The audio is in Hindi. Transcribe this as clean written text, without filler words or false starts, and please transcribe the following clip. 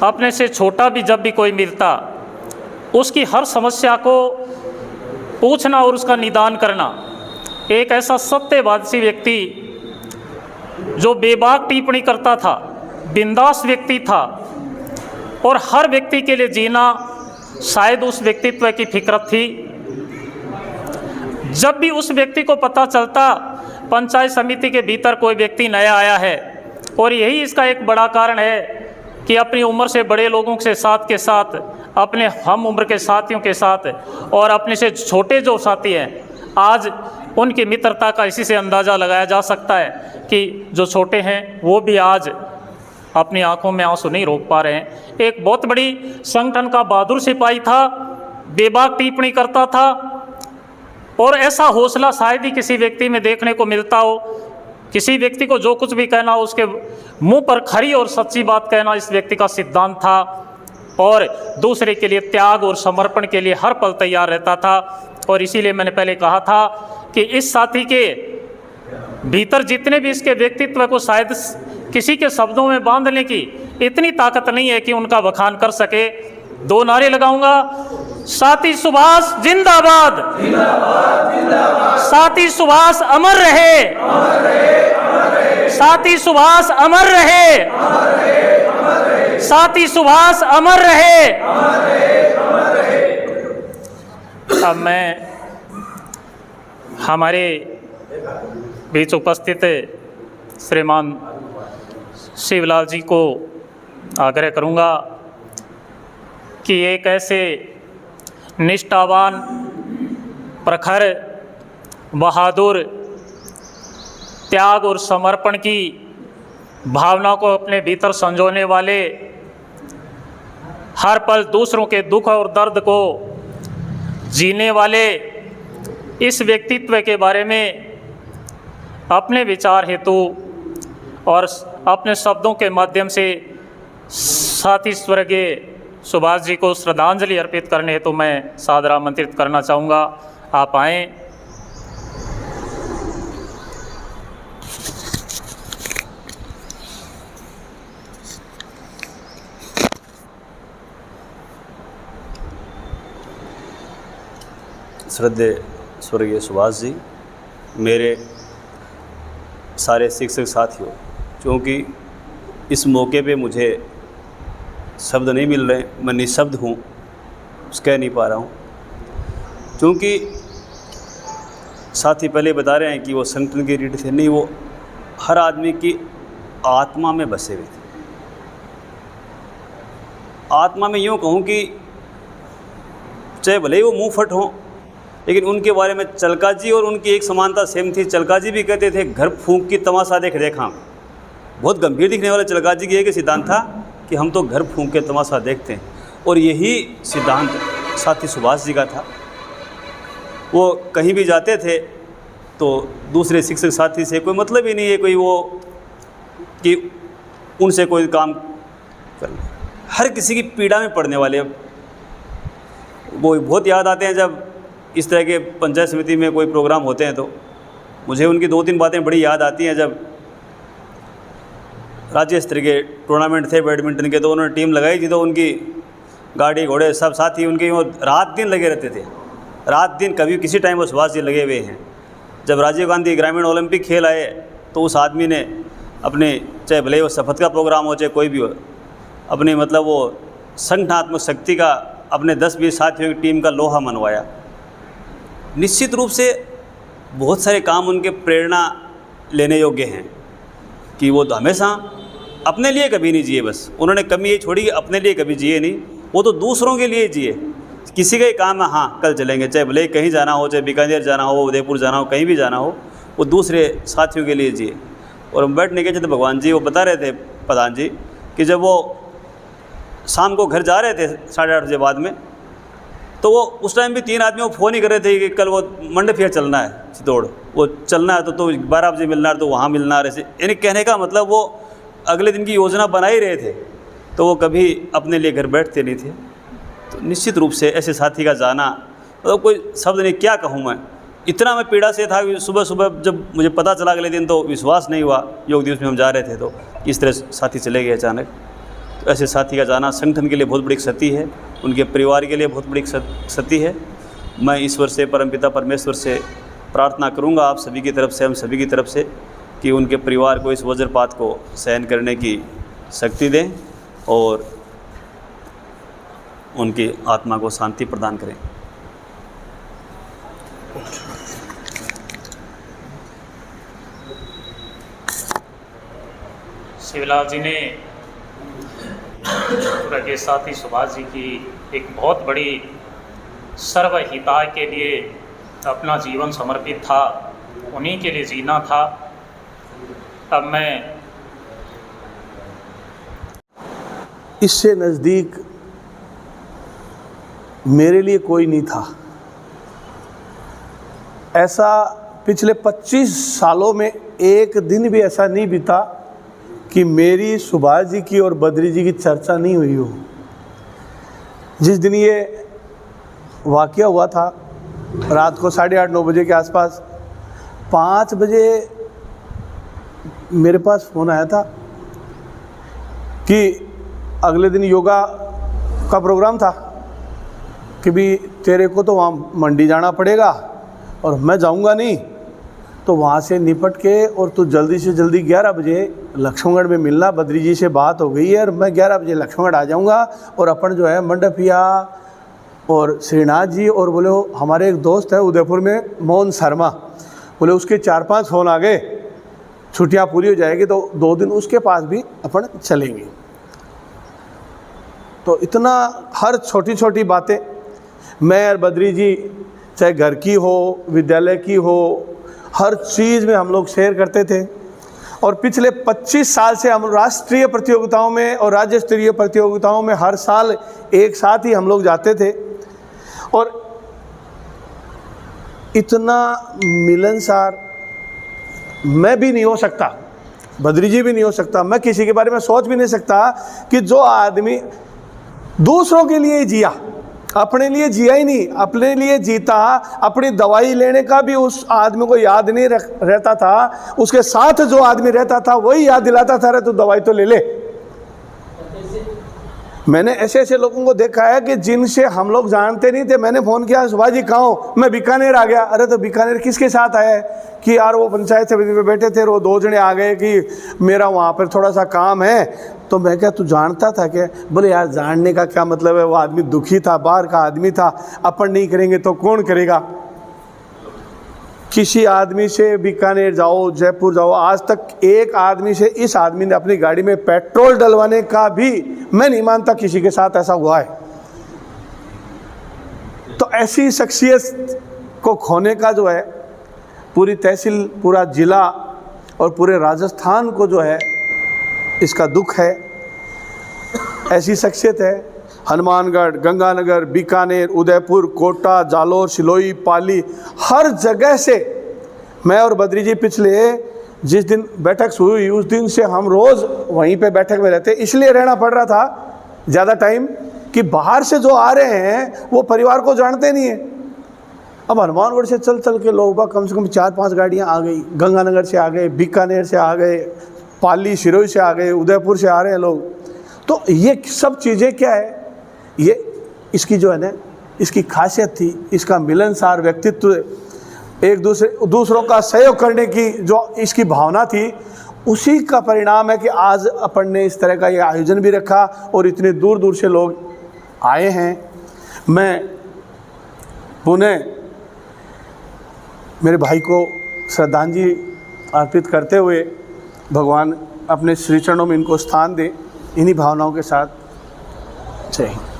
अपने से छोटा भी जब भी कोई मिलता, उसकी हर समस्या को पूछना और उसका निदान करना। एक ऐसा सत्यवादी व्यक्ति जो बेबाक टिप्पणी करता था, बिंदास व्यक्ति था, और हर व्यक्ति के लिए जीना शायद उस व्यक्तित्व की फितरत थी। जब भी उस व्यक्ति को पता चलता पंचायत समिति के भीतर कोई व्यक्ति नया आया है, और यही इसका एक बड़ा कारण है कि अपनी उम्र से बड़े लोगों के साथ अपने हम उम्र के साथियों के साथ और अपने से छोटे जो साथी हैं, आज उनकी मित्रता का इसी से अंदाज़ा लगाया जा सकता है कि जो छोटे हैं वो भी आज अपनी आंखों में आंसू नहीं रोक पा रहे हैं। एक बहुत बड़ी संगठन का बहादुर सिपाही था, बेबाक टिप्पणी करता था, और ऐसा हौसला शायद ही किसी व्यक्ति में देखने को मिलता हो। किसी व्यक्ति को जो कुछ भी कहना हो उसके मुंह पर खरी और सच्ची बात कहना इस व्यक्ति का सिद्धांत था, और दूसरे के लिए त्याग और समर्पण के लिए हर पल तैयार रहता था। और इसीलिए मैंने पहले कहा था कि इस साथी के भीतर जितने भी इसके व्यक्तित्व को शायद किसी के शब्दों में बांधने की इतनी ताकत नहीं है कि उनका बखान कर सके। दो नारे लगाऊंगा, साथी सुभाष जिंदाबाद, साथी सुभाष अमर रहे, साथी सुभाष अमर रहे, साथी सुभाष अमर रहे। अब मैं हमारे बीच उपस्थित श्रीमान शिवलाल जी को आग्रह करूंगा कि एक ऐसे निष्ठावान, प्रखर, बहादुर, त्याग और समर्पण की भावना को अपने भीतर संजोने वाले, हर पल दूसरों के दुख और दर्द को जीने वाले इस व्यक्तित्व के बारे में अपने विचार हेतु और अपने शब्दों के माध्यम से साथी स्वर्गीय सुभाष जी को श्रद्धांजलि अर्पित करने हेतु मैं सादर आमंत्रित करना चाहूँगा। आप आएँ। श्रद्धेय स्वर्गीय सुभाष जी, मेरे सारे शिक्षक साथियों, क्योंकि इस मौके पे मुझे शब्द नहीं मिल रहे, मैं निशब्द हूँ, कह नहीं पा रहा हूँ, क्योंकि साथी पहले बता रहे हैं कि वो संगठन के रीढ़ थे। नहीं, वो हर आदमी की आत्मा में बसे हुए थे। आत्मा में यूँ कहूँ कि चाहे भले ही वो मुँह फट हों, लेकिन उनके बारे में चलका जी और उनकी एक समानता सेम थी। चलका जी भी कहते थे घर फूंक की तमाशा देख देखा। बहुत गंभीर दिखने वाले चलका जी की एक सिद्धांत था कि हम तो घर फूंक के तमाशा देखते हैं, और यही सिद्धांत साथी सुभाष जी का था। वो कहीं भी जाते थे तो दूसरे शिक्षक साथी से कोई मतलब ही नहीं है कोई वो कि उनसे कोई काम करना, हर किसी की पीड़ा में पड़ने वाले। वो बहुत याद आते हैं जब इस तरह के पंचायत समिति में कोई प्रोग्राम होते हैं तो मुझे उनकी 2-3 बातें बड़ी याद आती हैं। जब राज्य स्तर के टूर्नामेंट थे बैडमिंटन के, तो उन्होंने टीम लगाई थी, तो उनकी गाड़ी घोड़े सब साथी उनके वो रात दिन लगे रहते थे। रात दिन कभी किसी टाइम वो सुभाष जी लगे हुए हैं। जब राजीव गांधी ग्रामीण ओलंपिक खेल आए तो उस आदमी ने अपने, चाहे भले वो शपथ का प्रोग्राम हो चाहे कोई भी हो, अपने मतलब वो संगठनात्मक शक्ति का अपने 10-20 साथियों की टीम का लोहा मनवाया। निश्चित रूप से बहुत सारे काम उनके प्रेरणा लेने योग्य हैं कि वो तो हमेशा अपने लिए कभी नहीं जिए। बस उन्होंने कमी ये छोड़ी कि अपने लिए कभी जिए नहीं, वो तो दूसरों के लिए जिए। किसी का ही काम है, हाँ कल चलेंगे, चाहे भले कहीं जाना हो, चाहे बीकानेर जाना हो, उदयपुर जाना हो, कहीं भी जाना हो, वो दूसरे साथियों के लिए जिए। और हम बैठने गए थे तो भगवान जी वो बता रहे थे, प्रधान जी, कि जब वो शाम को घर जा रहे थे 8:30 बजे बाद में, तो वो उस टाइम भी 3 आदमी वो फ़ोन ही कर रहे थे कि कल वो मंडे फेयर चलना है चित्तौड़, वो चलना है तो 12 बजे मिलना है, तो वहाँ मिलना है। ऐसे यानी कहने का मतलब वो अगले दिन की योजना बना ही रहे थे, तो वो कभी अपने लिए घर बैठते नहीं थे। तो निश्चित रूप से ऐसे साथी का जाना, मतलब कोई शब्द नहीं, क्या कहूँ मैं। इतना मैं पीड़ा से था कि सुबह सुबह जब मुझे पता चला अगले दिन तो विश्वास नहीं हुआ। योग दिवस में हम जा रहे थे तो इस तरह साथी चले गए अचानक। ऐसे साथी का जाना संगठन के लिए बहुत बड़ी क्षति है, उनके परिवार के लिए बहुत बड़ी क्षति है। मैं ईश्वर से, परमपिता परमेश्वर से प्रार्थना करूंगा आप सभी की तरफ से, हम सभी की तरफ से, कि उनके परिवार को इस वज्रपात को सहन करने की शक्ति दें और उनकी आत्मा को शांति प्रदान करें। शिवलाल जी ने के साथी सुभाष जी की एक बहुत बड़ी सर्वहिताय के लिए अपना जीवन समर्पित था, उन्हीं के लिए जीना था। अब मैं इससे नज़दीक मेरे लिए कोई नहीं था। ऐसा पिछले 25 सालों में एक दिन भी ऐसा नहीं बीता कि मेरी सुभाष जी की और बद्री जी की चर्चा नहीं हुई हो। जिस दिन ये वाक़या हुआ था, रात को 8:30-9 बजे के आसपास, 5 बजे मेरे पास फ़ोन आया था कि अगले दिन योगा का प्रोग्राम था, कि भी तेरे को तो वहाँ मंडी जाना पड़ेगा और मैं जाऊँगा नहीं, तो वहाँ से निपट के और तू जल्दी से जल्दी 11 बजे लक्ष्मणगढ़ में मिलना। बद्री जी से बात हो गई है और मैं 11 बजे लक्ष्मणगढ़ आ जाऊँगा। और अपन जो है मंडपिया और श्रीनाथ जी और बोले हमारे एक दोस्त है उदयपुर में मोहन शर्मा, बोले उसके 4-5 फ़ोन आ गए, छुट्टियाँ पूरी हो जाएगी तो 2 दिन उसके पास भी अपन चलेंगे। तो इतना हर छोटी छोटी बातें मैं और बद्री जी, चाहे घर की हो, विद्यालय की हो, हर चीज़ में हम लोग शेयर करते थे। और पिछले 25 साल से हम राष्ट्रीय प्रतियोगिताओं में और राज्य स्तरीय प्रतियोगिताओं में हर साल एक साथ ही हम लोग जाते थे। और इतना मिलनसार मैं भी नहीं हो सकता, बद्री जी भी नहीं हो सकता, मैं किसी के बारे में सोच भी नहीं सकता कि जो आदमी दूसरों के लिए जिया, अपने लिए जिया ही नहीं, अपने लिए जीता, अपनी दवाई लेने का भी उस आदमी को याद नहीं रहता था, उसके साथ जो आदमी रहता था वही याद दिलाता था, अरे तू दवाई तो ले ले। मैंने ऐसे ऐसे लोगों को देखा है कि जिनसे हम लोग जानते नहीं थे। मैंने फ़ोन किया, सुभाष जी कहाँ हो? मैं बीकानेर आ गया। अरे तो बीकानेर किसके साथ आया है? कि यार वो पंचायत समिति में बैठे थे, वो 2 जने आ गए कि मेरा वहाँ पर थोड़ा सा काम है। तो मैं क्या तू जानता था क्या? बोले यार जानने का क्या मतलब है, वो आदमी दुखी था, बाहर का आदमी था, अपन नहीं करेंगे तो कौन करेगा। किसी आदमी से बीकानेर जाओ, जयपुर जाओ, आज तक एक आदमी से इस आदमी ने अपनी गाड़ी में पेट्रोल डलवाने का भी मैं नहीं मानता किसी के साथ ऐसा हुआ है। तो ऐसी शख्सियत को खोने का जो है पूरी तहसील, पूरा ज़िला और पूरे राजस्थान को जो है इसका दुख है। ऐसी शख्सियत है हनुमानगढ़, गंगानगर, बीकानेर, उदयपुर, कोटा, जालोर, सिलोई, पाली, हर जगह से मैं और बद्री जी पिछले जिस दिन बैठक शुरू हुई उस दिन से हम रोज़ वहीं पे बैठक में रहते। इसलिए रहना पड़ रहा था ज़्यादा टाइम कि बाहर से जो आ रहे हैं वो परिवार को जानते नहीं हैं। अब हनुमानगढ़ से चल चल के लोग कम से कम 4-5 गाड़ियाँ आ गई, गंगानगर से आ गए, बीकानेर से आ गए, पाली सिरोही से आ गए, उदयपुर से आ रहे हैं लोग। तो ये सब चीज़ें क्या है, ये इसकी जो है ना इसकी खासियत थी, इसका मिलनसार व्यक्तित्व, एक दूसरों का सहयोग करने की जो इसकी भावना थी, उसी का परिणाम है कि आज अपन ने इस तरह का ये आयोजन भी रखा और इतने दूर दूर से लोग आए हैं। मैं पुनः मेरे भाई को श्रद्धांजलि अर्पित करते हुए भगवान अपने श्री चरणों में इनको स्थान दे, इन्हीं भावनाओं के साथ जय हिंद।